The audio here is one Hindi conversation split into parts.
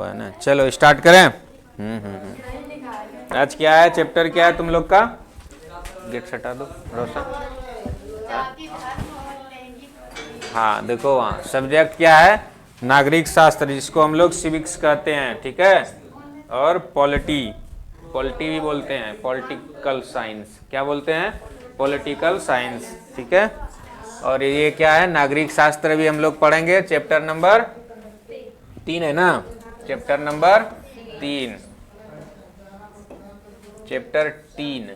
है ना। चलो स्टार्ट करें। आज क्या है, चैप्टर क्या है तुम लोग का? गेट हटा दो रोशन। हाँ देखो, वहाँ सब्जेक्ट क्या है? नागरिक शास्त्र, जिसको हम लोग सिविक्स कहते हैं, ठीक है। और पॉलिटी भी बोलते हैं, पॉलिटिकल साइंस। क्या बोलते हैं? पॉलिटिकल साइंस, ठीक है। और ये क्या है? नागरिक शास्त्र भी हम लोग पढ़ेंगे। चैप्टर नंबर 3 है ना, चैप्टर नंबर 3, चैप्टर 3।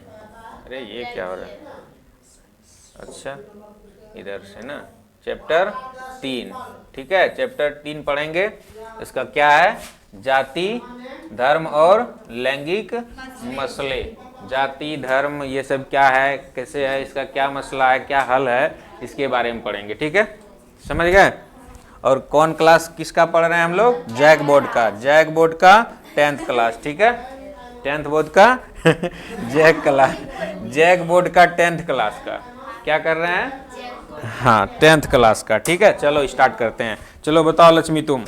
अरे ये क्या हो रहा है? अच्छा इधर से ना, चैप्टर 3, ठीक है। चैप्टर 3 पढ़ेंगे। इसका क्या है? जाति, धर्म और लैंगिक मसले। जाति, धर्म, ये सब क्या है, कैसे है, इसका क्या मसला है, क्या हल है, इसके बारे में पढ़ेंगे, ठीक है। समझ गए? और कौन क्लास किसका पढ़ रहे हैं हम लोग? जैक बोर्ड का, जैक बोर्ड का 10th क्लास, ठीक है। 10th बोर्ड का जैक बोर्ड का 10th क्लास का क्या कर रहे हैं? हाँ 10th क्लास का, ठीक है। चलो स्टार्ट करते हैं। चलो बताओ लक्ष्मी तुम।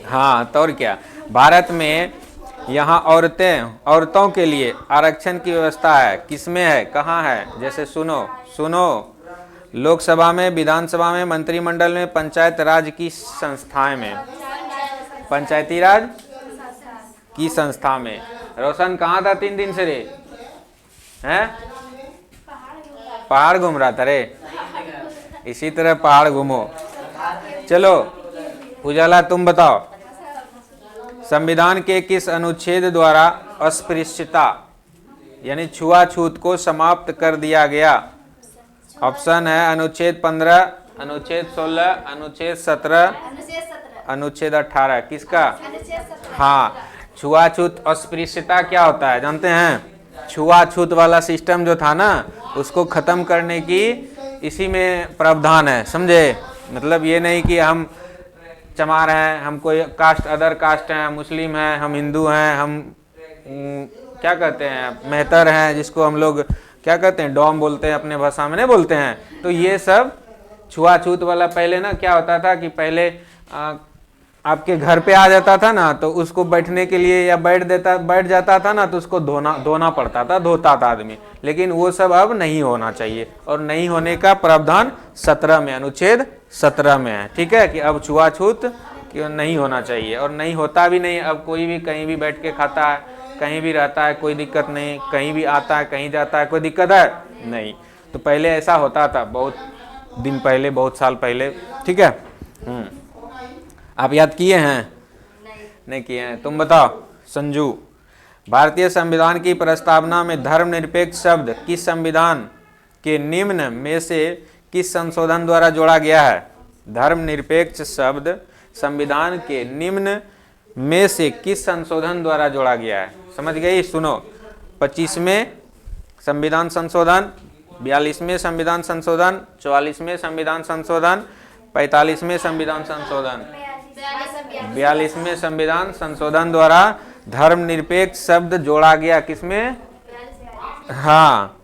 हाँ तो और क्या, भारत में यहाँ औरतों के लिए आरक्षण की व्यवस्था है, किसमें है, कहाँ है? जैसे सुनो, लोकसभा में, विधानसभा में, मंत्रिमंडल में, पंचायत राज की संस्थाएं में, पंचायती राज की संस्था में। रोशन कहाँ था 3 दिन से रे? हैं? पहाड़ घूम रहा था रे। इसी तरह पहाड़ घूमो। चलो उजाला तुम बताओ, संविधान के किस अनुच्छेद द्वारा अस्पृश्यता यानी छुआछूत को समाप्त कर दिया गया? ऑप्शन है अनुच्छेद 15, अनुच्छेद 16, अनुच्छेद 17, अनुच्छेद 18। किसका? हाँ, छुआछूत, अस्पृश्यता क्या होता है जानते हैं? छुआछूत वाला सिस्टम जो था ना, उसको खत्म करने की इसी में प्रावधान है, समझे? मतलब ये नहीं कि हम चमार हैं, हम कोई कास्ट, अदर कास्ट हैं, मुस्लिम हैं, हम हिंदू हैं, हम क्या कहते हैं, मेहतर हैं, जिसको हम लोग क्या कहते हैं, डॉम बोलते हैं, अपने भाषा में नहीं बोलते हैं। तो ये सब छुआछूत वाला पहले ना क्या होता था कि पहले आपके घर पे आ जाता था ना, तो उसको बैठने के लिए या बैठ जाता था ना, तो उसको धोना पड़ता था, धोता था आदमी। लेकिन वो सब अब नहीं होना चाहिए, और नहीं होने का प्रावधान 17 में, अनुच्छेद 17 में है, ठीक है। कि अब छुआछूत नहीं होना चाहिए, और नहीं होता भी नहीं। अब कोई भी कहीं भी बैठ के खाता है, कहीं भी रहता है, कोई दिक्कत नहीं, कहीं भी आता है, कहीं जाता है, कोई दिक्कत है नहीं। तो पहले ऐसा होता था, बहुत दिन पहले, बहुत साल पहले, ठीक है। आप याद किए हैं? नहीं किए हैं। तुम बताओ संजू, भारतीय संविधान की प्रस्तावना में धर्मनिरपेक्ष शब्द किस संविधान के निम्न में से किस संशोधन द्वारा जोड़ा गया है? धर्मनिरपेक्ष शब्द संविधान के निम्न में से किस संशोधन द्वारा जोड़ा गया है? समझ गई? सुनो, 25वें संविधान संशोधन, 42वें संविधान संशोधन, 44वें संविधान संशोधन, 45वें संविधान संशोधन, 42वें संविधान संशोधन द्वारा धर्मनिरपेक्ष शब्द जोड़ा गया। किसमें? हाँ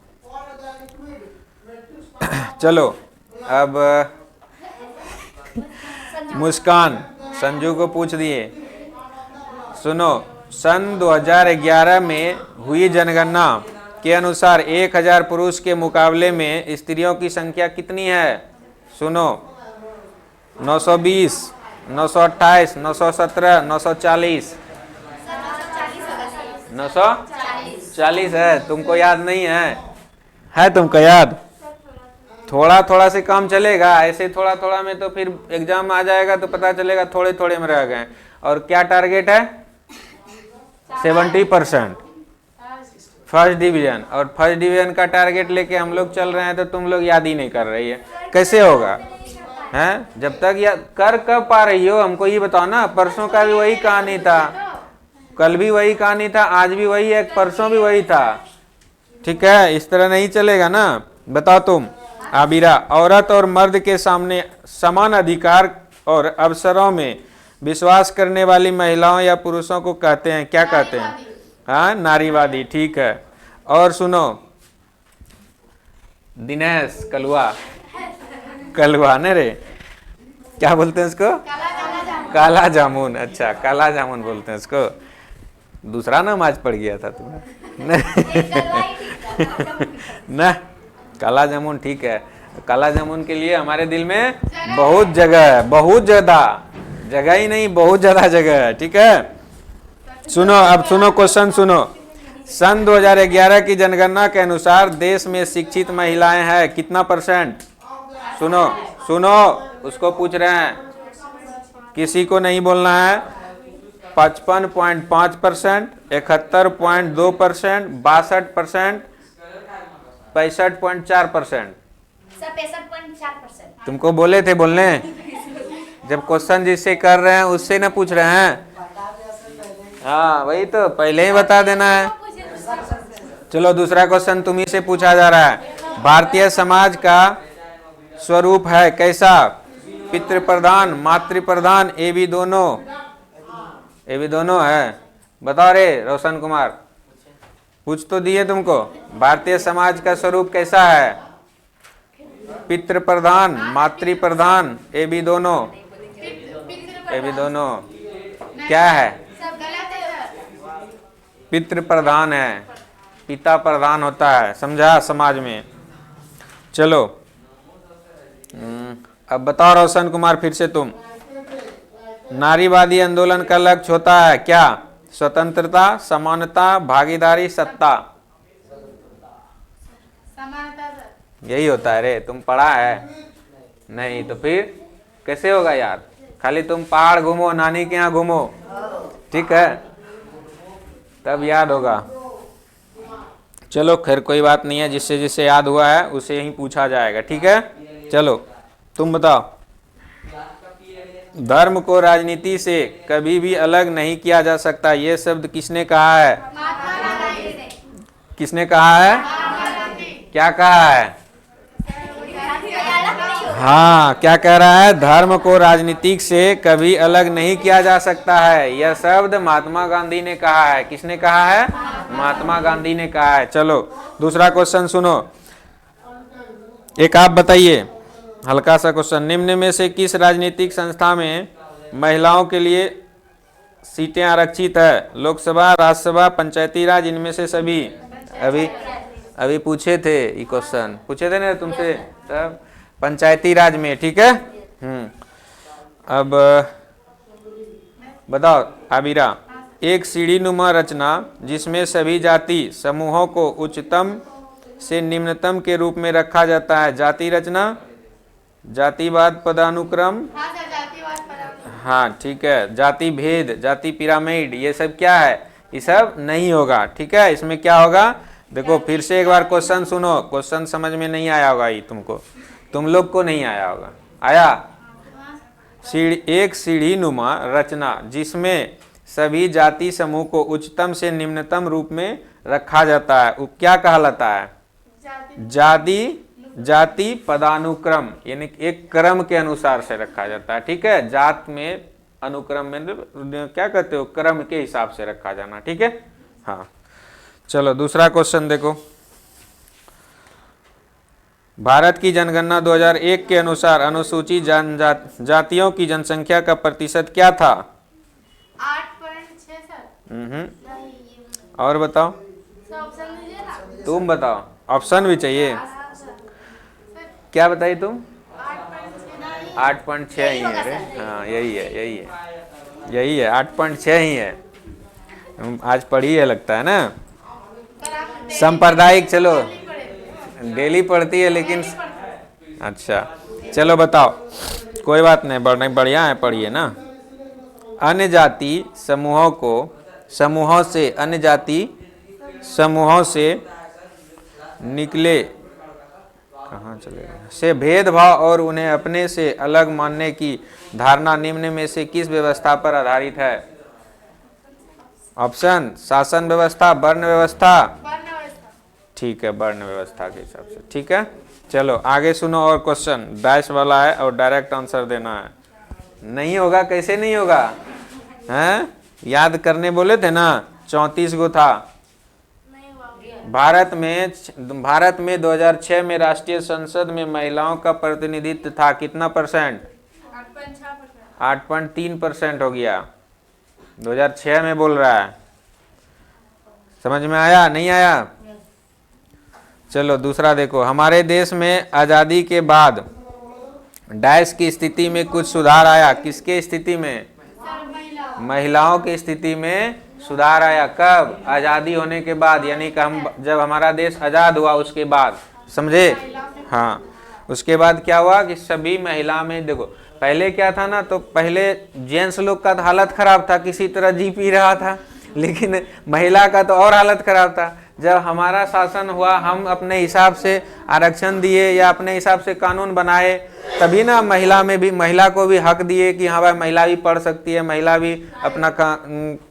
चलो अब मुस्कान संजू को पूछ दिए। सुनो, सन 2011 में हुई जनगणना के अनुसार 1000 पुरुष के मुकाबले में स्त्रियों की संख्या कितनी है? सुनो, 920, 928, 917, 940। 940 है। तुमको याद नहीं है तुमको याद? थोड़ा थोड़ा से काम चलेगा, ऐसे थोड़ा थोड़ा में तो फिर एग्जाम आ जाएगा तो पता चलेगा थोड़े थोड़े में रह गए। और क्या टारगेट है? 70% फर्स्ट डिवीजन। और फर्स्ट डिवीजन का टारगेट लेके हम लोग चल रहे हैं, तो तुम लोग याद ही नहीं कर रही है, कैसे होगा? हैं? जब तक या कर कब पा रही हो, हमको ये बताओ ना। परसों का भी वही कहानी था, कल भी वही कहानी था, आज भी वही है, परसों भी वही था, ठीक है। इस तरह नहीं चलेगा ना। बताओ तुम आबिरा, औरत और मर्द के सामने समान अधिकार और अवसरों में विश्वास करने वाली महिलाओं या पुरुषों को कहते हैं, क्या कहते हैं? हाँ, नारीवादी, ठीक है। और सुनो, दिनेश कलवा न रे, क्या बोलते हैं उसको? काला जामुन, अच्छा काला जामुन बोलते हैं उसको। दूसरा नाम आज पड़ गया था तुम्हें न, काला जामुन ठीक है। काला जामुन के लिए हमारे दिल में बहुत जगह है, बहुत ज्यादा जगह ही नहीं, बहुत ज्यादा जगह है, ठीक है। सुनो, अब सुनो क्वेश्चन सुनो। सन 2011 की जनगणना के अनुसार देश में शिक्षित महिलाएं हैं कितना %? सुनो सुनो, उसको पूछ रहे हैं, किसी को नहीं बोलना है। 55.5%, 71.2%, 62%, 65.4%। 65.4%। तुमको बोले थे बोलने, जब क्वेश्चन जिससे कर रहे हैं उससे ना पूछ रहे हैं। हाँ वही तो, पहले ही बता देना है। चलो दूसरा क्वेश्चन तुम्ही से पूछा जा रहा है। भारतीय समाज का स्वरूप है कैसा? पितृ प्रधान, मातृ प्रधान, ये भी दोनों, ये भी दोनों है। बताओ रे रोशन कुमार, पूछ तो दिए तुमको। भारतीय समाज का स्वरूप कैसा है? पितृ प्रधान, मातृ प्रधान, ये भी दोनों, ये भी दोनों। क्या है? पितृ प्रधान है, पिता प्रधान होता है, समझा समाज में। चलो अब बताओ रोशन कुमार, फिर से तुम। नारीवादी आंदोलन का लक्ष्य होता है क्या? स्वतंत्रता, समानता, भागीदारी, सत्ता। यही होता है रे, तुम पढ़ा है नहीं तो फिर कैसे होगा यार? खाली तुम पहाड़ घूमो, नानी के यहाँ घूमो, ठीक है, तब याद होगा। चलो खैर कोई बात नहीं है, जिससे जिससे याद हुआ है उसे ही पूछा जाएगा, ठीक है। चलो तुम बताओ। धर्म को राजनीति से कभी भी अलग नहीं किया जा सकता, ये शब्द किसने कहा है? किसने कहा है? क्या कहा है? हाँ, क्या कह रहा है? धर्म को राजनीतिक से कभी अलग नहीं किया जा सकता है, यह शब्द महात्मा गांधी ने कहा है। किसने कहा है? महात्मा गांधी ने कहा है। चलो दूसरा क्वेश्चन सुनो, एक आप बताइए, हल्का सा क्वेश्चन। निम्न में से किस राजनीतिक संस्था में महिलाओं के लिए सीटें आरक्षित है? लोकसभा, राज्यसभा, पंचायती राज, इनमें से सभी। अभी पूछे थे, ये क्वेश्चन पूछे थे ना तुमसे, तब पंचायती राज में, ठीक है। अब बताओ आबिरा, एक सीढ़ीनुमा रचना जिसमें सभी जाति समूहों को उच्चतम से निम्नतम के रूप में रखा जाता है, जाति रचना, जातिवाद पदानुक्रम, हाँ ठीक है, जाति भेद, जाति पिरामिड, ये सब क्या है? ये सब नहीं होगा, ठीक है। इसमें क्या होगा? देखो फिर से एक बार क्वेश्चन सुनो, क्वेश्चन समझ में नहीं आया होगा, ये तुमको, तुम लोग को नहीं आया होगा। आया? एक सीढ़ीनुमा रचना जिसमें सभी जाति समूह को उच्चतम से निम्नतम रूप में रखा जाता है, वो क्या कहलाता है? जाति पदानुक्रम, यानी एक क्रम के अनुसार से रखा जाता है, ठीक है। जात में अनुक्रम में क्या कहते हो? क्रम के हिसाब से रखा जाना, ठीक है। हाँ चलो दूसरा क्वेश्चन देखो। भारत की जनगणना 2001 के अनुसार अनुसूचित जातियों की जनसंख्या का प्रतिशत क्या था? 8.6। और बताओ, तुम बताओ, ऑप्शन भी चाहिए। क्या बताई तुम? 8.6 ही है रे, हाँ यही है, यही है, यही है, 8.6 ही है। आज पढ़ी है लगता है ना सांप्रदायिक। चलो डेली पढ़ती है लेकिन, अच्छा चलो बताओ, कोई बात नहीं, बढ़िया है, पढ़िए ना। अन्य जाति समूहों को समूहों से, अन्य जाति समूहों से निकले, कहाँ चले गए, से भेदभाव और उन्हें अपने से अलग मानने की धारणा निम्न में से किस व्यवस्था पर आधारित है? ऑप्शन, शासन व्यवस्था, वर्ण व्यवस्था, ठीक है, वर्ण व्यवस्था के हिसाब से, ठीक है। चलो आगे सुनो और क्वेश्चन, डैश वाला है और डायरेक्ट आंसर देना है। नहीं होगा, कैसे नहीं होगा? हैं? याद करने बोले थे ना, 34 गो था। भारत में 2006 में राष्ट्रीय संसद में महिलाओं का प्रतिनिधित्व था कितना %? 8.3% हो गया। 2006 में बोल रहा है। समझ में आया नहीं आया? चलो दूसरा देखो, हमारे देश में आजादी के बाद डैश की स्थिति में कुछ सुधार आया। किसके स्थिति में? महिलाओं की स्थिति में सुधार आया। कब? आजादी होने के बाद, यानी कि हम जब हमारा देश आजाद हुआ उसके बाद। समझे? हाँ, उसके बाद क्या हुआ कि सभी महिला में देखो, पहले क्या था ना, तो पहले जेंट्स लोग का तो हालत खराब था, किसी तरह जी पी रहा था, लेकिन महिला का तो और हालत खराब था। जब हमारा शासन हुआ, हम अपने हिसाब से आरक्षण दिए या अपने हिसाब से कानून बनाए, तभी ना महिला को भी हक दिए कि हाँ भाई महिला भी पढ़ सकती है, महिला भी अपना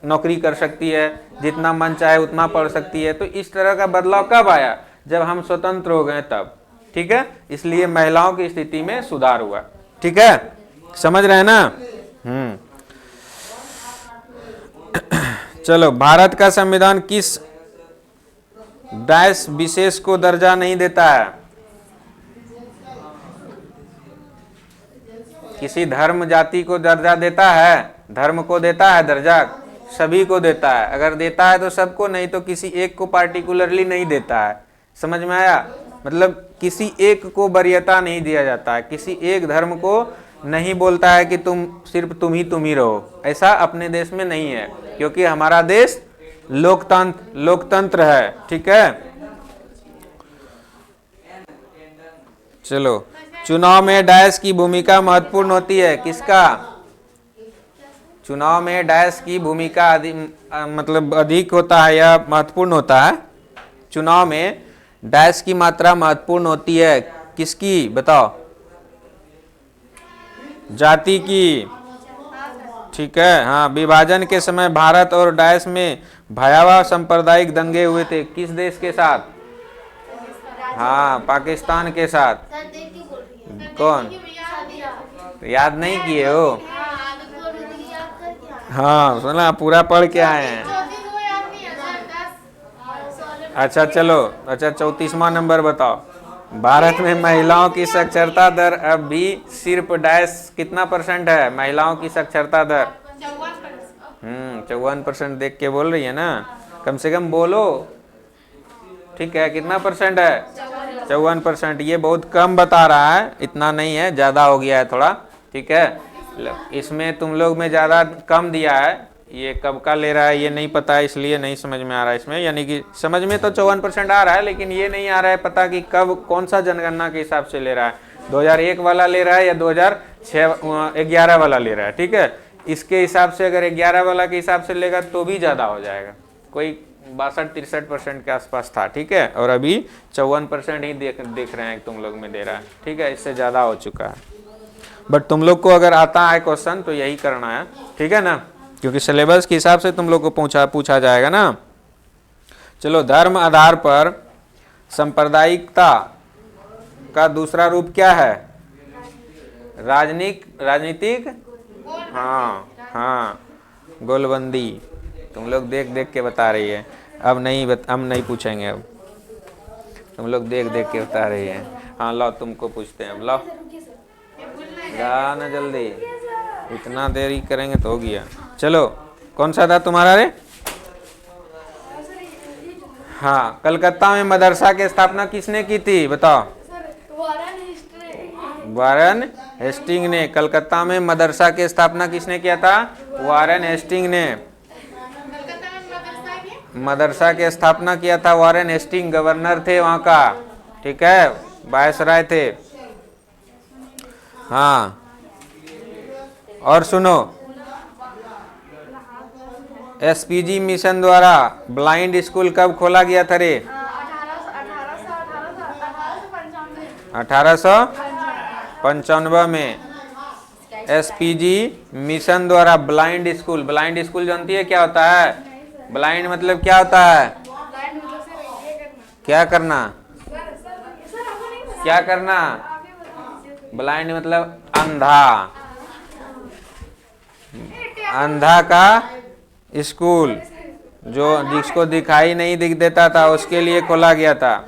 नौकरी कर सकती है, जितना मन चाहे उतना पढ़ सकती है। तो इस तरह का बदलाव कब आया? जब हम स्वतंत्र हो गए तब। ठीक है, इसलिए महिलाओं की स्थिति में सुधार हुआ। ठीक है, समझ रहे हैं ना? चलो, भारत का संविधान किस डैश विशेष को दर्जा नहीं देता है? किसी धर्म जाति को दर्जा देता है? धर्म को देता है दर्जा? सभी को देता है। अगर देता है तो सबको, नहीं तो किसी एक को पार्टिकुलरली नहीं देता है। समझ में आया? मतलब किसी एक को वरीयता नहीं दिया जाता है, किसी एक धर्म को नहीं बोलता है कि सिर्फ तुम ही रहो। ऐसा अपने देश में नहीं है, क्योंकि हमारा देश लोकतंत्र है। ठीक है, चलो, चुनाव में डैश की भूमिका महत्वपूर्ण होती है। किसका? चुनाव में डैश की भूमिका मतलब अधिक होता है या महत्वपूर्ण होता है? चुनाव में डैश की मात्रा महत्वपूर्ण होती है। किसकी बताओ? जाति की। ठीक है, हाँ, विभाजन के समय भारत और डैश में भयावह सांप्रदायिक दंगे हुए थे। किस देश के साथ? हाँ, पाकिस्तान के साथ। कौन? याद नहीं किए हो? हाँ, सुना, पूरा पढ़ के आए हैं। अच्छा चलो, अच्छा 34वां नंबर बताओ। भारत में महिलाओं की साक्षरता दर अब भी सिर्फ डैश कितना % है? महिलाओं की साक्षरता दर 54% देख के बोल रही है ना, कम से कम बोलो। ठीक है, कितना % है? 54%। ये बहुत कम बता रहा है, इतना नहीं है, ज़्यादा हो गया है थोड़ा। ठीक है, इसमें तुम लोग में ज़्यादा कम दिया है। ये कब का ले रहा है ये नहीं पता है, इसलिए नहीं समझ में आ रहा है इसमें। यानी कि समझ में तो 54% आ रहा है, लेकिन ये नहीं आ रहा है पता कि कब कौन सा जनगणना के हिसाब से ले रहा है। 2001 वाला ले रहा है या 2011 वाला ले रहा है। ठीक है, इसके हिसाब से अगर 11 वाला के हिसाब से लेगा तो भी ज़्यादा हो जाएगा। कोई 62-63% के आसपास था। ठीक है, और अभी 54% ही देख रहे हैं तुम लोग में दे रहा है। ठीक है, इससे ज़्यादा हो चुका है। बट तुम लोग को अगर आता है क्वेश्चन तो यही करना है। ठीक है ना, क्योंकि सिलेबस के हिसाब से तुम लोग को पूछा जाएगा ना। चलो, धर्म आधार पर सांप्रदायिकता का दूसरा रूप क्या है? राजनीतिक हाँ, गोलबंदी। तुम लोग देख देख के बता रही है। अब नहीं पूछेंगे, अब तुम लोग देख देख के बता रही है। हाँ, लो तुमको पूछते हैं। अब लो ना जल्दी, इतना देरी करेंगे तो हो गया। चलो, कौन सा था तुम्हारा रे? हाँ, कलकत्ता में मदरसा की स्थापना किसने की थी? बताओ। वारेन हेस्टिंग ने। कलकत्ता में मदरसा की स्थापना किसने किया था? वारेन हेस्टिंग ने मदरसा की स्थापना किया था। वारेन हेस्टिंग गवर्नर थे वहाँ का। ठीक है, वायसराय थे। हाँ, और सुनो, एसपीजी मिशन द्वारा ब्लाइंड स्कूल कब खोला गया था रे? 1895 में एसपीजी मिशन द्वारा ब्लाइंड स्कूल जानती है क्या होता है? ब्लाइंड मतलब क्या होता है? क्या करना? क्या करना? ब्लाइंड मतलब अंधा का स्कूल, जो जिसको दिखाई नहीं दिख देता था उसके लिए खोला गया था।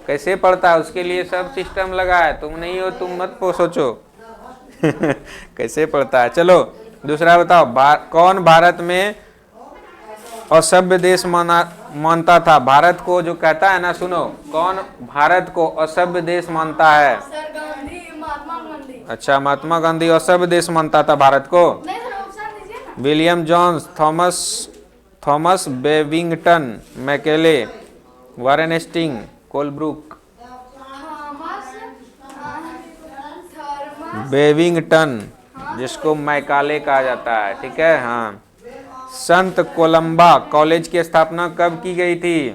कैसे पढ़ता है उसके लिए सब सिस्टम लगा है। तुम नहीं हो, तुम मत सोचो। कैसे पढ़ता है। चलो दूसरा बताओ, कौन भारत में असभ्य देश मानता था। भारत को जो कहता है ना, सुनो, कौन भारत को असभ्य देश मानता है। सर गांधी, महात्मा गांधी। अच्छा, महात्मा गांधी असभ्य देश मानता था भारत को। नहीं सर, ऑप्शन दीजिए ना। William Jones, Thomas Babington, Macaulay, Warren Hastings, Colebrooke. Babington, जिसको मैकाले कहा जाता है, ठीक है। हाँ, संत कोलंबा कॉलेज की स्थापना कब की गई थी।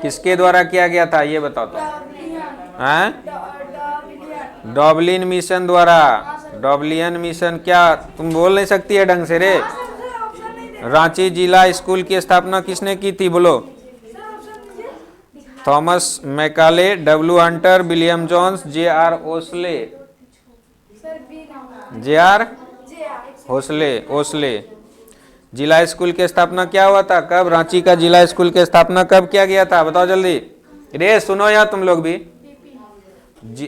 किसके द्वारा किया गया था, ये बताओ तो। हैं? डॉबलिन मिशन द्वारा। डॉबलियन मिशन, क्या तुम बोल नहीं सकती है ढंग से रे। रांची जिला स्कूल की स्थापना किसने की थी, बोलो। Thomas Macaulay, W Hunter, William Jones, J R. Ouseley. J R. Ouseley. जिला स्कूल की स्थापना क्या हुआ था, कब। रांची का जिला स्कूल की स्थापना कब किया गया था, बताओ जल्दी। रे सुनो यार तुम लोग भी।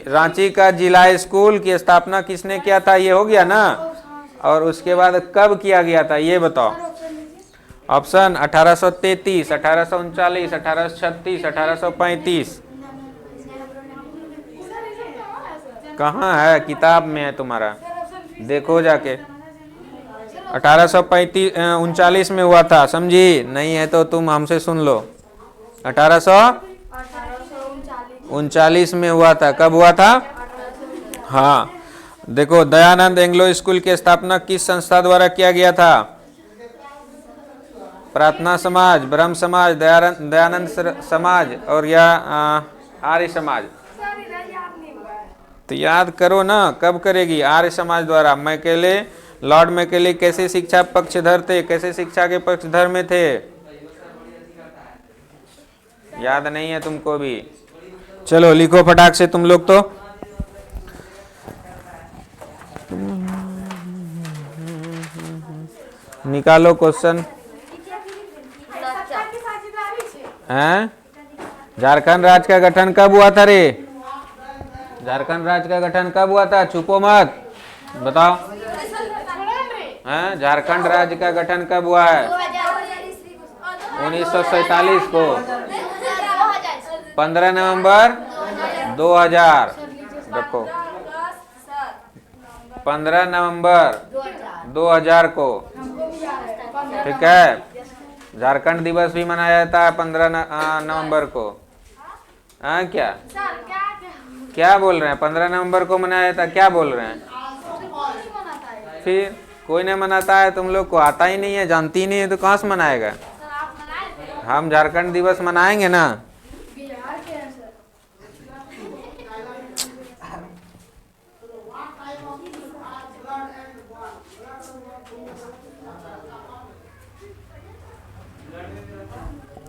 रांची का जिला स्कूल की स्थापना किसने किया था, ये हो गया ना। और उसके बाद कब किया गया था, ये बताओ। ऑप्शन 1833, 1839, 1836, 1835। कहाँ है, किताब में है तुम्हारा, देखो जाके। 1839 में हुआ था, समझी। नहीं है तो तुम हमसे सुन लो। 1839 में हुआ था। कब हुआ था। हाँ, देखो, दयानंद एंग्लो स्कूल की स्थापना किस संस्था द्वारा किया गया था। प्रार्थना समाज, ब्रह्म समाज, दयानंद समाज, और या आर्य समाज। तो याद करो ना, कब करेगी। आर्य समाज द्वारा। मैकेले, लॉर्ड मैकेले कैसे शिक्षा पक्षधर थे, कैसे शिक्षा के पक्षधर में थे, याद नहीं है तुमको भी। चलो लिखो फटाक से तुम लोग तो। निकालो क्वेश्चन। हैं? झारखंड राज्य का गठन कब हुआ था रे। झारखंड राज्य का गठन कब हुआ था, छुपो मत, बताओ। हैं? झारखंड राज्य का गठन कब हुआ है। 1947 को। 15 नवंबर 2000। रखो, 15 नवंबर 2000 को, ठीक है। झारखंड दिवस भी मनाया जाता है 15 नवंबर को। हाँ, क्या बोल रहे हैं, 15 नवंबर को मनाया जाता है, क्या बोल रहे हैं। फिर कोई नहीं मनाता है, तुम लोग को आता ही नहीं है, जानती ही नहीं है, तो कहाँ से मनाएगा। हम झारखंड दिवस मनाएंगे ना।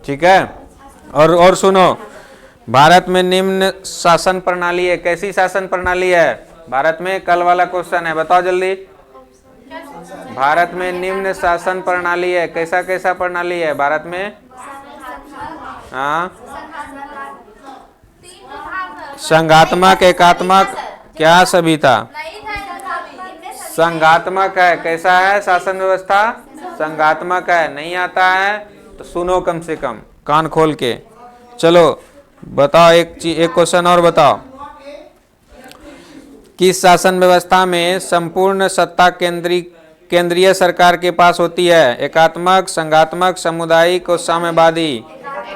ठीक है। और सुनो, भारत में निम्न शासन प्रणाली है, कैसी शासन प्रणाली है भारत में। कल वाला क्वेश्चन है, बताओ जल्दी। भारत में निम्न शासन प्रणाली है, कैसा कैसा प्रणाली है भारत में। हाँ, संघात्मक, एकात्मक, क्या सभी था। संघात्मक है, कैसा है शासन व्यवस्था, संघात्मक है। नहीं आता है तो सुनो कम से कम, कान खोल के। चलो बताओ, एक क्वेश्चन और बताओ। किस शासन व्यवस्था में संपूर्ण सत्ता केंद्रीय सरकार के पास होती है। एकात्मक, संघात्मक, सामुदायिक और साम्यवादी।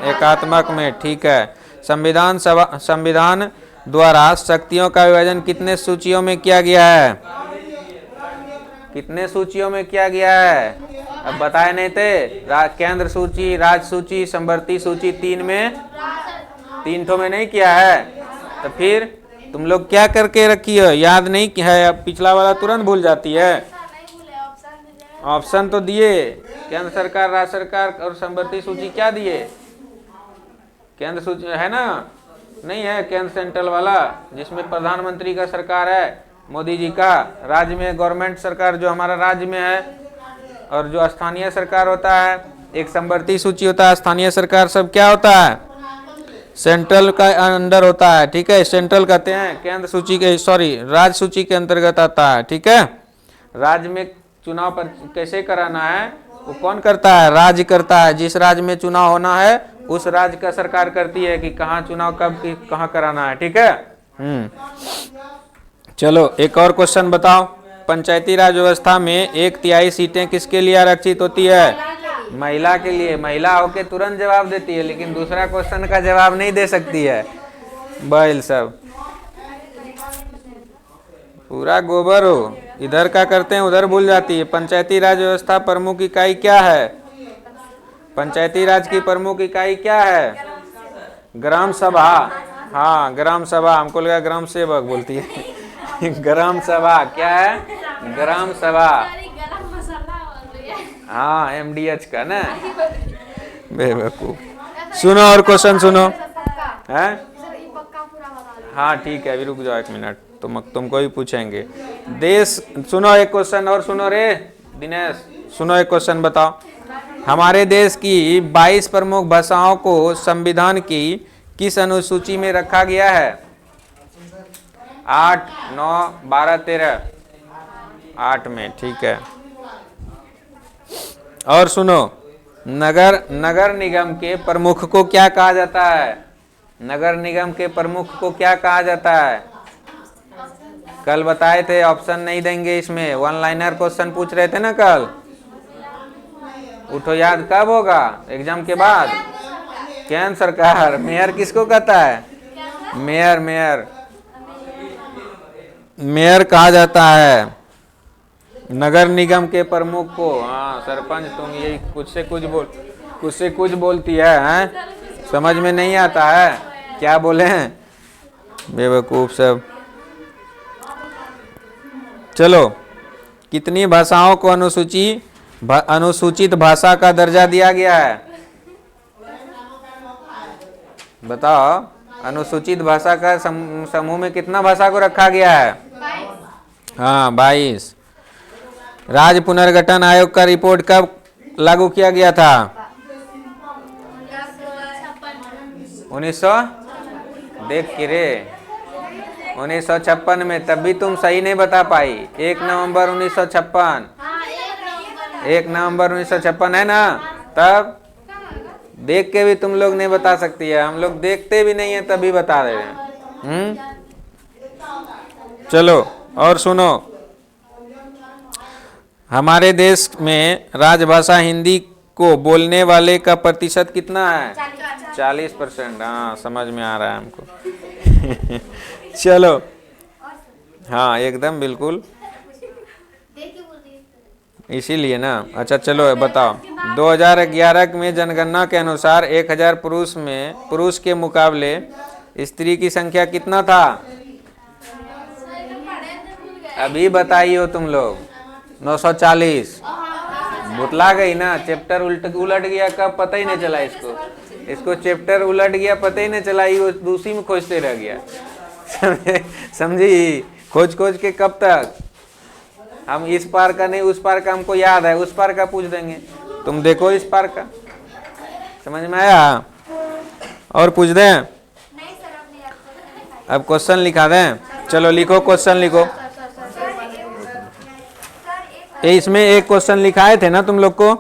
एकात्मक में, ठीक है। संविधान द्वारा शक्तियों का विभाजन कितने सूचियों में किया गया है। कितने सूचियों में किया गया है, अब बताए नहीं थे। केंद्र सूची, राज्य सूची, संवर्ती सूची, तीन ठो में नहीं किया है। तो फिर तुम लोग क्या करके रखी हो, याद नहीं किया है। अब पिछला वाला तुरंत भूल जाती है। ऑप्शन तो दिए, केंद्र सरकार, राज्य सरकार और संवर्ती सूची क्या दिए। केंद्र सूची है ना, नहीं है केंद्र सेंट्रल वाला, जिसमें प्रधानमंत्री का सरकार है, मोदी जी का। राज्य में गवर्नमेंट सरकार जो हमारा राज्य में है, और जो स्थानीय सरकार होता है, एक संवर्ती सूची होता है, स्थानीय सरकार, सब क्या होता है, सेंट्रल का अंडर होता है, ठीक है। सेंट्रल कहते हैं केंद्र सूची के, सॉरी, राज्य सूची के अंतर्गत आता है, ठीक है। राज्य में चुनाव पर कैसे कराना है, वो कौन करता है, राज्य करता है। जिस राज्य में चुनाव होना है उस राज्य का सरकार करती है कि कहाँ चुनाव कब कहाँ कराना है, ठीक है। चलो एक और क्वेश्चन बताओ। पंचायती राज व्यवस्था में 1/3 सीटें किसके लिए आरक्षित होती है, महिला के लिए। महिला होके तुरंत जवाब देती है, लेकिन दूसरा क्वेश्चन का जवाब नहीं दे सकती है। बैल सब पूरा गोबर हो, इधर का करते हैं उधर भूल जाती है। पंचायती राज व्यवस्था प्रमुख इकाई क्या है, पंचायती राज की प्रमुख इकाई क्या है, ग्राम सभा। हाँ ग्राम सभा, हमको लगा ग्राम सेवक बोलती है। ग्राम सभा क्या है, ग्राम सभा। गरम मसाला बोल रही है। हाँ MDH का ना, बेवकूफ। सुनो और क्वेश्चन सुनो, हैं? सर ये पक्का पूरा बता दो। हाँ ठीक है, अभी रुक जाओ 1 मिनट, तुमको ही पूछेंगे। देश, सुनो एक क्वेश्चन और सुनो रे दिनेश, सुनो एक क्वेश्चन बताओ। हमारे देश की 22 प्रमुख भाषाओं को संविधान की किस अनुसूची में रखा गया है, 8, 9, 12, 13, 8 में, ठीक है। और सुनो, नगर निगम के प्रमुख को क्या कहा जाता है, नगर निगम के प्रमुख को क्या कहा जाता है, कल बताए थे, ऑप्शन नहीं देंगे इसमें, वन लाइनर क्वेश्चन पूछ रहे थे ना कल। उठो, याद कब होगा, एग्जाम के बाद। केंद्र सरकार। मेयर किसको कहता है, मेयर, मेयर, मेयर कहा जाता है नगर निगम के प्रमुख को। हाँ सरपंच, तुम ये कुछ से कुछ बोलती है, हैं? समझ में नहीं आता है क्या बोले हैं, बेवकूफ सब। चलो, कितनी भाषाओं को अनुसूचित भाषा का दर्जा दिया गया है, बताओ। अनुसूचित भाषा का समूह में कितना भाषा को रखा गया है, हाँ 22। राज्य पुनर्गठन आयोग का रिपोर्ट कब लागू किया गया था, 1900, देख के रे, 1956 में। तब भी तुम सही नहीं बता पाई। 1 नवंबर 1956, 1 नवंबर 1956 है ना। तब देख के भी तुम लोग नहीं बता सकती है, हम लोग देखते भी नहीं है तभी बता रहे हैं। चलो और सुनो, हमारे देश में राजभाषा हिंदी को बोलने वाले का प्रतिशत कितना है, 40%। हाँ समझ में आ रहा है हमको। चलो, हाँ एकदम बिल्कुल, इसीलिए ना। अच्छा चलो बताओ, 2011 में जनगणना के अनुसार 1000 पुरुष के मुकाबले स्त्री की संख्या कितना था, अभी बताइए तुम लोग, 940। बुतला गई ना, चैप्टर उलट गया कब पता ही नहीं चला इसको चैप्टर उलट गया, पता ही नहीं चला, वो दूसरी में खोजते रह गया। समझी, खोज के कब तक, हम इस पार का नहीं उस पार का हमको याद है, उस पार का पूछ देंगे, तुम देखो इस पार का। समझ में आया, और पूछ दें, अब क्वेश्चन लिखा दें। चलो लिखो, क्वेश्चन लिखो। इसमें एक क्वेश्चन लिखाए थे ना तुम लोग को,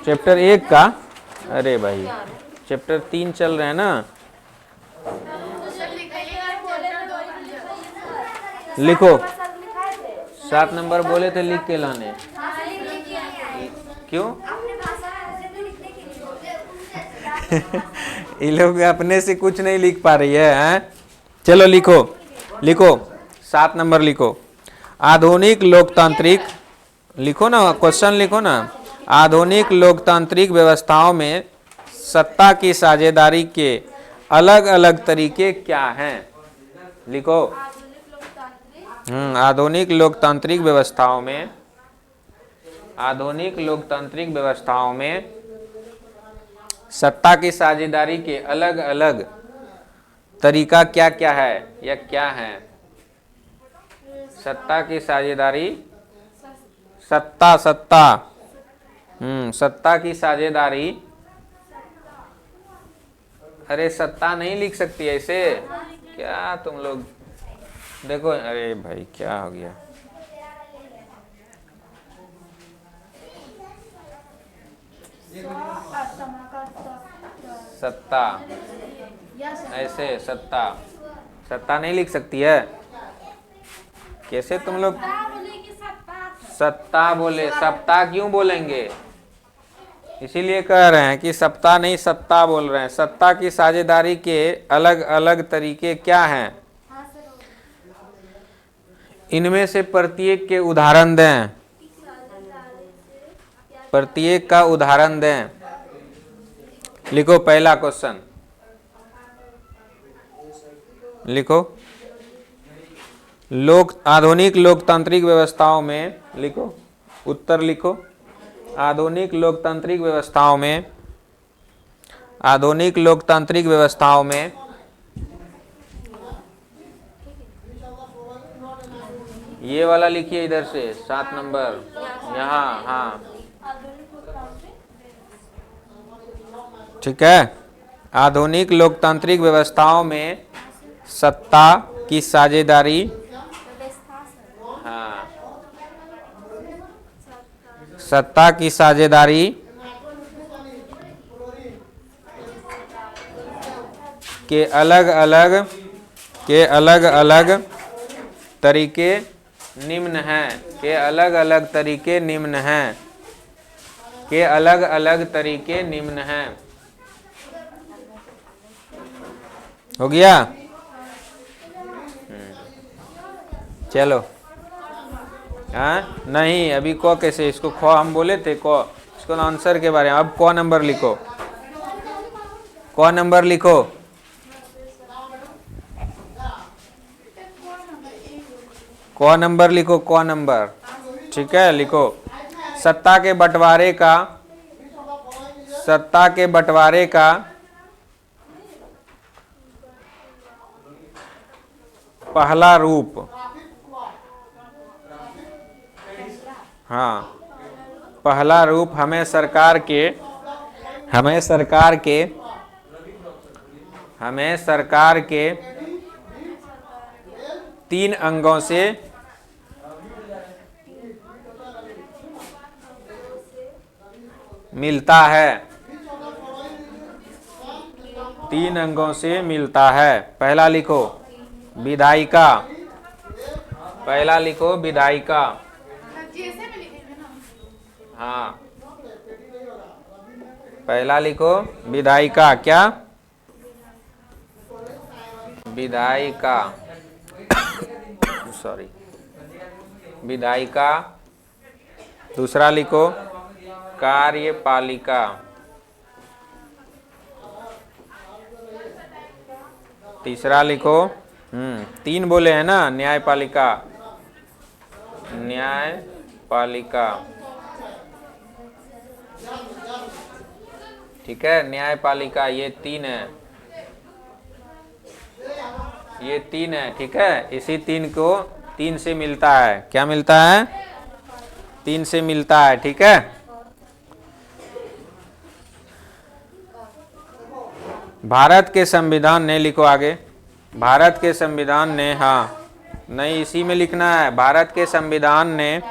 चैप्टर 1 का। अरे भाई चैप्टर 3 चल रहे हैं ना, लिखो। 7 नंबर बोले थे लिख के लाने, क्यों? ये लोग अपने से कुछ नहीं लिख पा रही है, हैं? चलो लिखो 7 नंबर लिखो। आधुनिक लोकतांत्रिक, लिखो ना क्वेश्चन, लिखो ना। आधुनिक लोकतांत्रिक व्यवस्थाओं में सत्ता की साझेदारी के अलग अलग तरीके क्या हैं, लिखो। आधुनिक लोकतांत्रिक व्यवस्थाओं में सत्ता की साझेदारी के अलग अलग तरीका क्या क्या है या क्या है, सत्ता की साझेदारी, सत्ता की साझेदारी अरे सत्ता नहीं लिख सकती ऐसे, क्या तुम लोग देखो। अरे भाई क्या हो गया, सत्ता ऐसे, सत्ता सत्ता नहीं लिख सकती है कैसे तुम लोग। सत्ता बोले, सप्ताह क्यों बोलेंगे, इसीलिए कह रहे हैं कि सप्ताह नहीं सत्ता बोल रहे हैं। सत्ता की साझेदारी के अलग अलग तरीके क्या हैं, इनमें से प्रत्येक के उदाहरण दें, प्रत्येक का उदाहरण दें। लिखो पहला क्वेश्चन, लिखो आधुनिक लोकतांत्रिक व्यवस्थाओं में, लिखो उत्तर लिखो। आधुनिक लोकतांत्रिक व्यवस्थाओं में, आधुनिक लोकतांत्रिक व्यवस्थाओं में ये वाला लिखिए इधर से 7 नंबर यहाँ, हाँ ठीक है। आधुनिक लोकतांत्रिक व्यवस्थाओं में सत्ता की साझेदारी, हाँ सत्ता की साझेदारी के अलग अलग तरीके निम्न हैं, के अलग अलग तरीके निम्न हैं, के अलग अलग तरीके निम्न हैं। हो गया, चलो। हाँ नहीं, अभी को कैसे, इसको खो हम बोले थे, को इसको आंसर के बारे में। अब को नंबर लिखो, को नंबर लिखो। को नंबर लिखो, को नंबर, ठीक है लिखो। सत्ता के बंटवारे का, सत्ता के बंटवारे का पहला रूप, हाँ पहला रूप हमें सरकार के 3 अंगों से मिलता है, 3 अंगों से मिलता है। पहला लिखो विधायिका, पहला लिखो विधायिका, हाँ पहला लिखो विधायिका, क्या विधायिका सॉरी विधायिका। दूसरा लिखो कार्यपालिका, तीसरा लिखो 3 बोले हैं ना, न्यायपालिका, न्यायपालिका, ठीक है न्यायपालिका, ये 3 है, ये 3 है, ठीक है। इसी 3 को 3 से मिलता है, क्या मिलता है, 3 से मिलता है, ठीक है। भारत के संविधान ने, लिखो आगे, भारत के संविधान ने, हाँ नहीं इसी में लिखना है। भारत के संविधान ने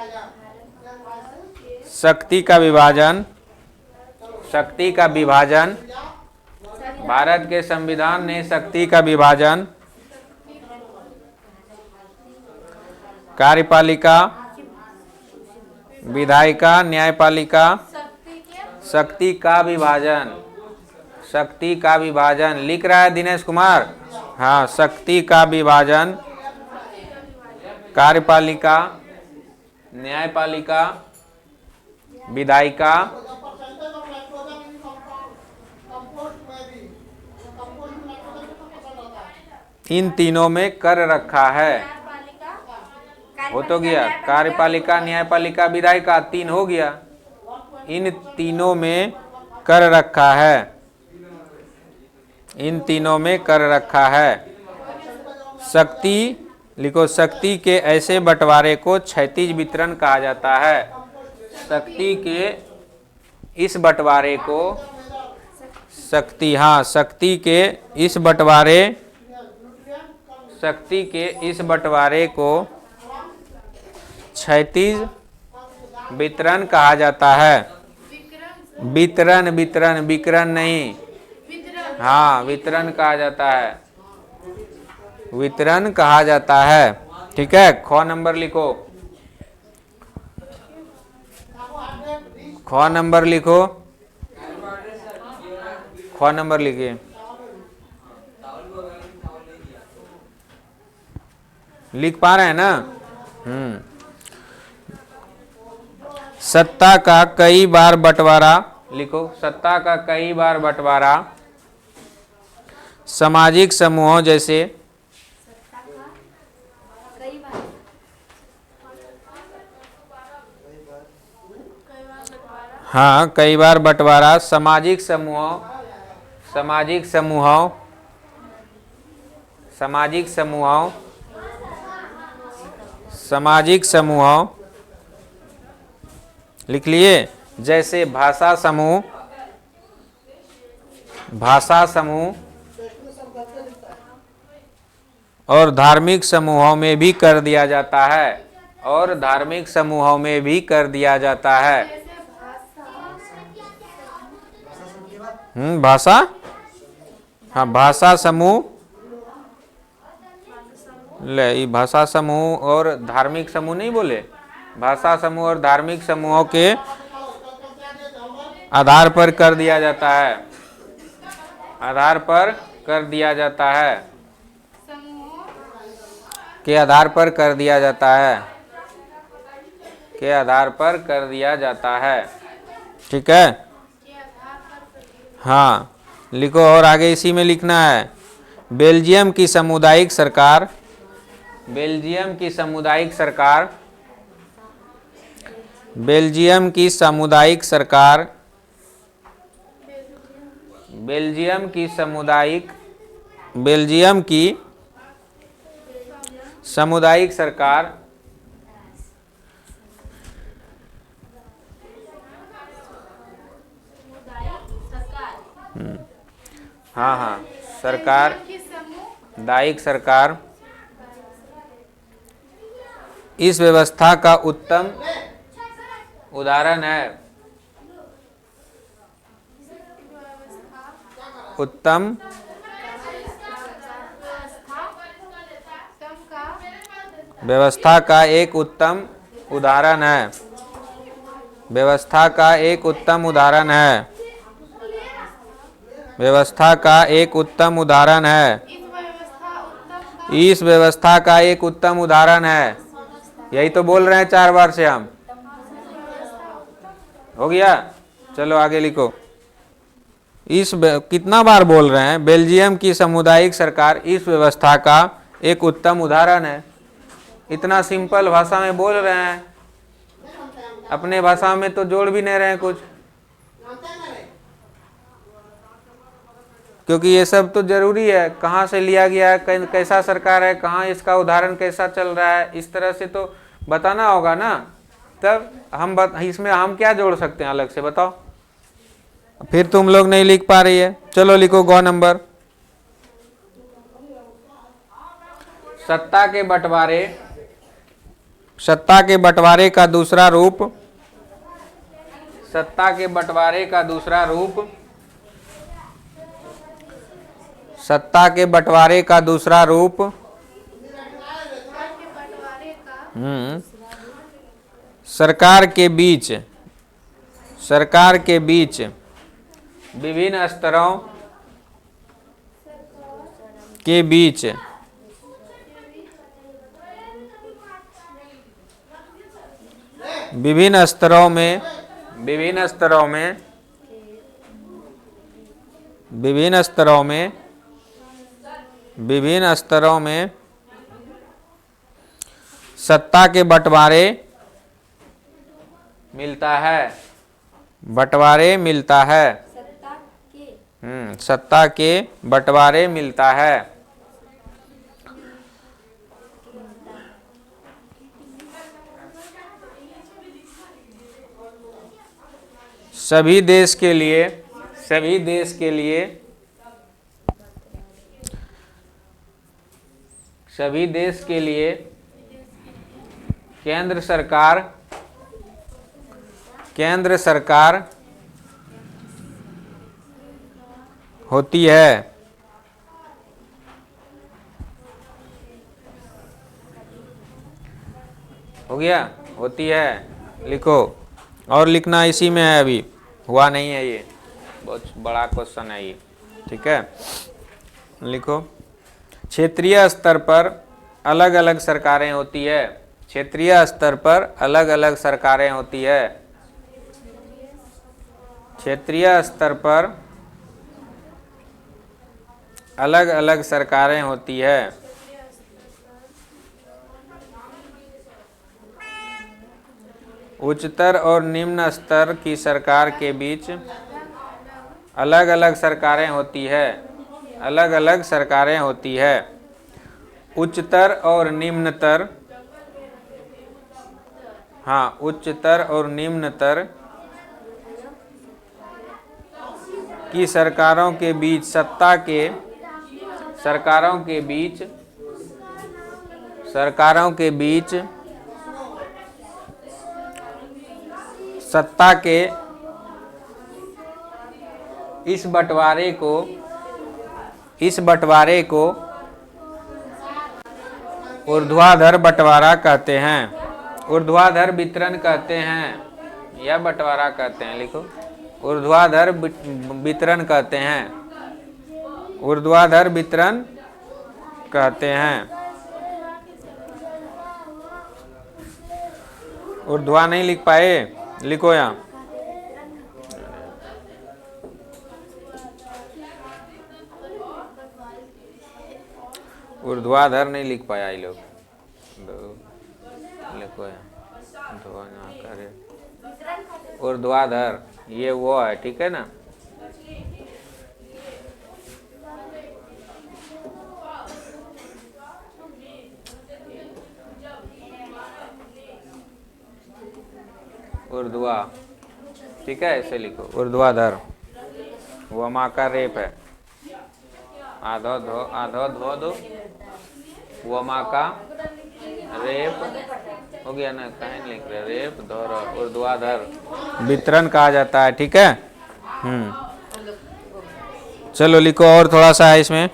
शक्ति का विभाजन, शक्ति का विभाजन, भारत के संविधान ने शक्ति का विभाजन, कार्यपालिका, विधायिका, न्यायपालिका, शक्ति का विभाजन, शक्ति का विभाजन लिख रहा है दिनेश कुमार, हाँ शक्ति का विभाजन, कार्यपालिका, न्यायपालिका, विधायिका, इन तीनों में कर रखा है। हो तो गया, कार्यपालिका, न्यायपालिका, विधायिका, 3 हो गया। इन तीनों में कर रखा है, इन तीनों में कर रखा है। शक्ति, लिखो शक्ति के ऐसे बंटवारे को क्षैतिज वितरण कहा जाता है। शक्ति के इस बंटवारे को शक्ति, हाँ, शक्ति के इस बंटवारे को क्षैतिज वितरण कहा जाता है। वितरण, विकरण नहीं, हाँ, वितरण कहा जाता है, वितरण कहा जाता है। ठीक है, ख नंबर लिखो, ख नंबर लिखो, ख नंबर लिखिए। लिख पा रहे हैं ना? सत्ता का कई बार बंटवारा लिखो, सत्ता का कई बार बंटवारा सामाजिक समूहों जैसे हाँ, कई बार बंटवारा सामाजिक समूहों लिख लिए, जैसे भाषा समूह और धार्मिक समूहों में भी कर दिया जाता है, और धार्मिक समूहों में भी कर दिया जाता है। भाषा, हाँ, भाषा समूह, ले, ये भाषा समूह और धार्मिक समूह नहीं बोले, भाषा समूह और धार्मिक समूहों के आधार पर कर दिया जाता है, आधार पर कर दिया जाता है, के आधार पर कर दिया जाता है, के आधार पर कर दिया जाता है। ठीक है, हाँ, लिखो, और आगे इसी में लिखना है। बेल्जियम की सामुदायिक सरकार, बेल्जियम की सामुदायिक सरकार, बेल्जियम की सामुदायिक सरकार, बेल्जियम की सामुदायिक, बेल्जियम की सामुदायिक सरकार हाँ हाँ, सरकार, दायिक सरकार इस व्यवस्था का उत्तम उदाहरण है, उत्तम व्यवस्था का एक उत्तम उदाहरण है, व्यवस्था का एक उत्तम उदाहरण है, व्यवस्था का एक उत्तम उदाहरण है, इस व्यवस्था का एक उत्तम उदाहरण है। यही तो बोल रहे हैं 4 बार से हम। हो गया, चलो आगे लिखो। कितना बार बोल रहे हैं? बेल्जियम की सामुदायिक सरकार इस व्यवस्था का एक उत्तम उदाहरण है। इतना सिंपल भाषा में बोल रहे हैं, अपने भाषा में तो जोड़ भी नहीं रहे हैं कुछ, क्योंकि ये सब तो जरूरी है, कहाँ से लिया गया है, कैसा सरकार है, कहाँ इसका उदाहरण कैसा चल रहा है, इस तरह से तो बताना होगा ना। तब इसमें हम क्या जोड़ सकते हैं अलग से, बताओ। फिर तुम लोग नहीं लिख पा रही है, चलो लिखो ग नंबर। सत्ता के बंटवारे का दूसरा रूप, सत्ता के बंटवारे का दूसरा रूप, सत्ता के बंटवारे का दूसरा रूप सरकार के बीच विभिन्न स्तरों के बीच विभिन्न स्तरों में सत्ता के बंटवारे मिलता है, बंटवारे मिलता है, सत्ता के बंटवारे मिलता है। सभी देश के लिए सभी देश के लिए, सभी देश के लिए केंद्र सरकार होती है। हो गया, होती है, लिखो। और लिखना इसी में है, अभी हुआ नहीं है, ये बहुत बड़ा क्वेश्चन है ये, ठीक है। लिखो, क्षेत्रीय स्तर पर अलग अलग सरकारें होती है। क्षेत्रीय स्तर पर अलग अलग सरकारें होती है। क्षेत्रीय स्तर पर अलग अलग सरकारें होती है। उच्चतर और निम्न स्तर की सरकार के बीच अलग अलग सरकारें होती है। अलग अलग सरकारें होती है। उच्चतर और निम्नतर, हाँ, उच्चतर और निम्नतर की सरकारों के बीच सत्ता के सरकारों के बीच सत्ता के इस बंटवारे को ऊर्ध्वाधर बंटवारा कहते हैं। ऊर्ध्वाधर वितरण कहते हैं या बंटवारा कहते हैं। लिखो, ऊर्ध्वाधर वितरण कहते हैं। ऊर्ध्वाधर वितरण कहते हैं। ऊर्ध्वा नहीं लिख पाए, लिखो यहाँ। ऊर्ध्वाधर नहीं लिख पाया ये लोग, लिखो यहाँ। ऊर्ध्वाधर ये वो है, ठीक है ना। ऊर्ध्वा, ठीक है, ऐसे लिखो, ऊर्ध्वाधर। वो माँ का रेप है, आधो धो दो, वो माँ का रेप हो गया ना, कहीं लिख रहे, रेप धोरो, ऊर्ध्वाधर वितरण कहा जाता है, ठीक है। चलो लिखो, और थोड़ा सा है इसमें।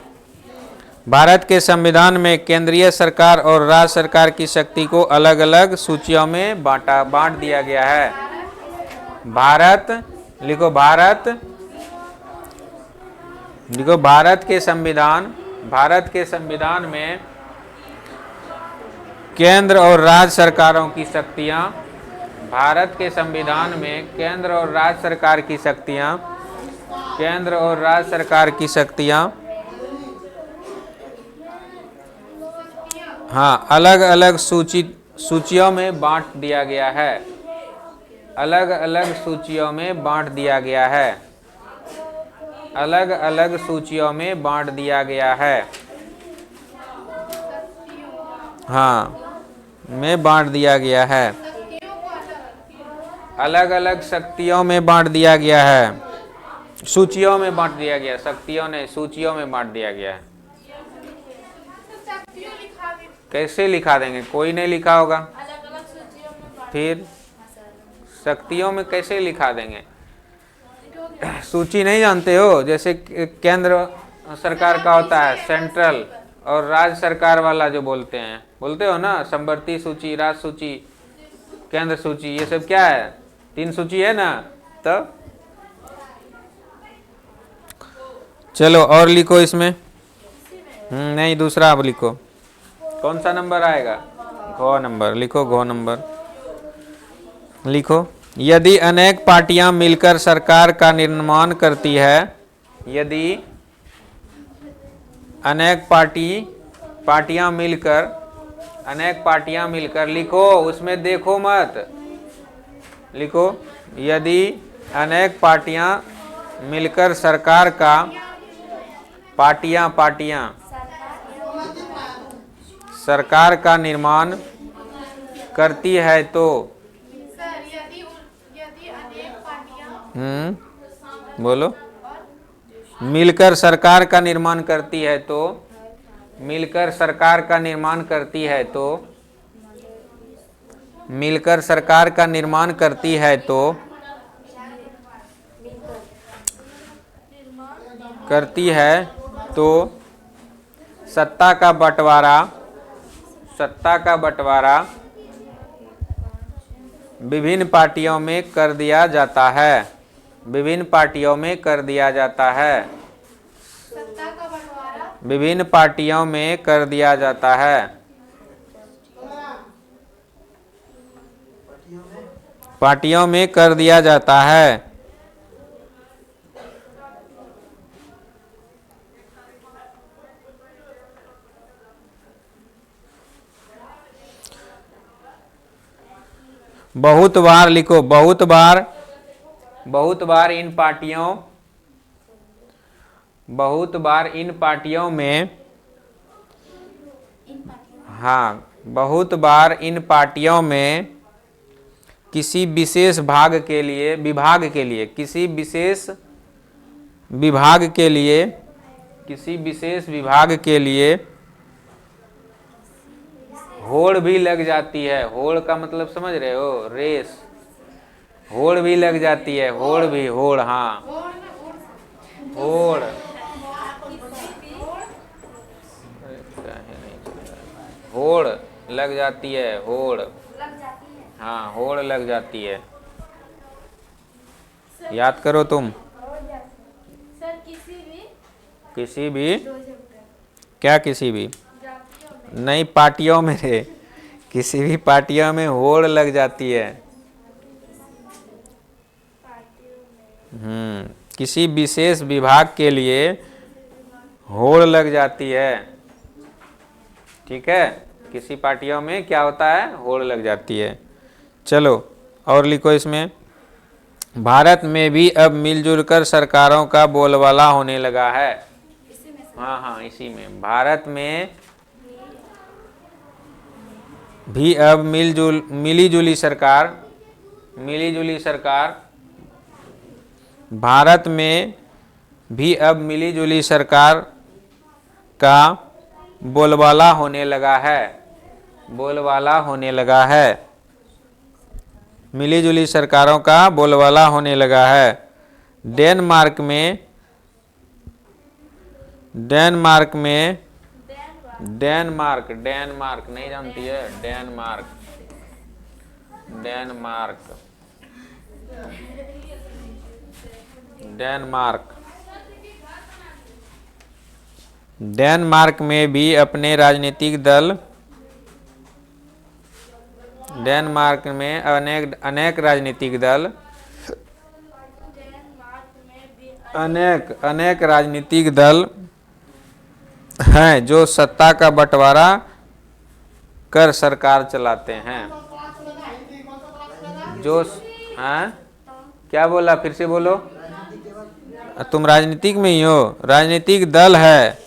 भारत के संविधान में केंद्रीय सरकार और राज्य सरकार की शक्ति को अलग अलग सूचियों में बांट दिया गया है। भारत, लिखो भारत, लिखो भारत के संविधान में केंद्र और राज्य सरकारों की शक्तियां, भारत के संविधान में केंद्र और राज्य सरकार की शक्तियां, केंद्र और राज्य सरकार की शक्तियां, हाँ, अलग अलग सूचियों में बांट दिया गया है। अलग अलग सूचियों में बांट दिया गया है। अलग अलग सूचियों में बांट दिया गया है, हाँ, में बांट दिया गया है। अलग अलग शक्तियों में बांट दिया गया है। सूचियों में बांट दिया गया, शक्तियों ने सूचियों में बांट दिया गया है। कैसे लिखा देंगे, कोई नहीं लिखा होगा, फिर शक्तियों में कैसे लिखा देंगे। सूची नहीं जानते हो, जैसे केंद्र सरकार का होता है सेंट्रल, और राज्य सरकार वाला जो बोलते हो ना, संवर्ती सूची, राज्य सूची, केंद्र सूची, ये सब क्या है, 3 सूची है ना। तो चलो और लिखो इसमें। नहीं, दूसरा अब लिखो, कौन सा नंबर आएगा, घ नंबर, लिखो घ नंबर। लिखो, यदि अनेक पार्टियां मिलकर सरकार का निर्माण करती है, यदि अनेक पार्टियां मिलकर, लिखो, उसमें देखो मत, लिखो, यदि अनेक पार्टियां मिलकर सरकार का, पार्टियां सरकार का निर्माण करती है तो, सर, यदि अनेक पार्टियां, बोलो, मिलकर सरकार का निर्माण करती है तो, मिलकर सरकार का निर्माण करती है तो, मिलकर सरकार का निर्माण करती है तो, करती है तो सत्ता का बंटवारा, सत्ता का बंटवारा विभिन्न पार्टियों में कर दिया जाता है, विभिन्न पार्टियों में कर दिया जाता है, सत्ता का बंटवारा विभिन्न पार्टियों में कर दिया जाता है, पार्टियों में कर दिया जाता है। बहुत बार लिखो, बहुत बार, बहुत बार इन पार्टियों, बहुत बार इन पार्टियों में, हाँ, बहुत बार इन पार्टियों में किसी विशेष भाग के लिए, विभाग के लिए, किसी विशेष विभाग के लिए, किसी विशेष विभाग के लिए होड़ भी लग जाती है। होड़ का मतलब समझ रहे हो? रेस, होड़ भी लग जाती है, होड़ भी, होड़, हाँ, होड़, होड़ लग जाती है, होड़, हाँ, होड़ लग जाती है। याद करो तुम। सर किसी भी क्या, किसी भी नहीं, पार्टियों में रे, किसी भी पार्टियों में होड़ लग जाती है। किसी विशेष विभाग के लिए होड़ लग जाती है। ठीक है, किसी पार्टियों में क्या होता है? होड़ लग जाती है। चलो और लिखो इसमें, भारत में भी अब मिलजुल कर सरकारों का बोलबाला होने लगा है। हाँ हाँ, इसी में, भारत में भी अब मिलीजुली सरकार, मिलीजुली सरकार, भारत में भी अब मिलीजुली सरकार का बोलबाला होने लगा है, बोलबाला होने लगा है, मिलीजुली सरकारों का बोलबाला होने लगा है। डेनमार्क में, डेनमार्क में, डेनमार्क, डेनमार्क नहीं जानती है? डेनमार्क, डेनमार्क, डेनमार्क, डेनमार्क में भी अपने राजनीतिक दल, डेनमार्क में अनेक राजनीतिक दल, अनेक राजनीतिक दल हैं जो सत्ता का बंटवारा कर सरकार चलाते हैं। जो, हाँ, क्या बोला? फिर से बोलो। तुम राजनीतिक में ही हो? राजनीतिक दल है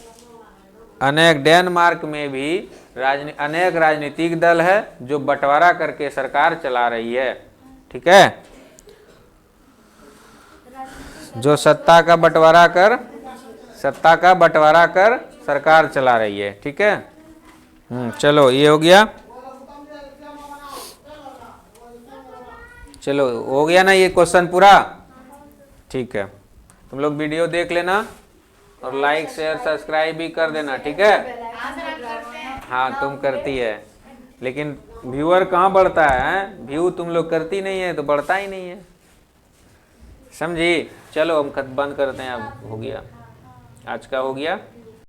अनेक, डेनमार्क में भी अनेक राजनीतिक दल है जो बंटवारा करके सरकार चला रही है। ठीक है, जो सत्ता का बंटवारा कर, सत्ता का बंटवारा कर सरकार चला रही है। ठीक है, चलो ये हो गया। चलो हो गया ना ये क्वेश्चन पूरा? ठीक है, तुम लोग वीडियो देख लेना और लाइक शेयर सब्सक्राइब भी कर देना। ठीक है, हाँ तुम करती है, लेकिन व्यूअर कहाँ बढ़ता है? व्यू तुम लोग करती नहीं है तो बढ़ता ही नहीं है, समझी? चलो हम खत बंद करते हैं, अब हो गया, आज का हो गया।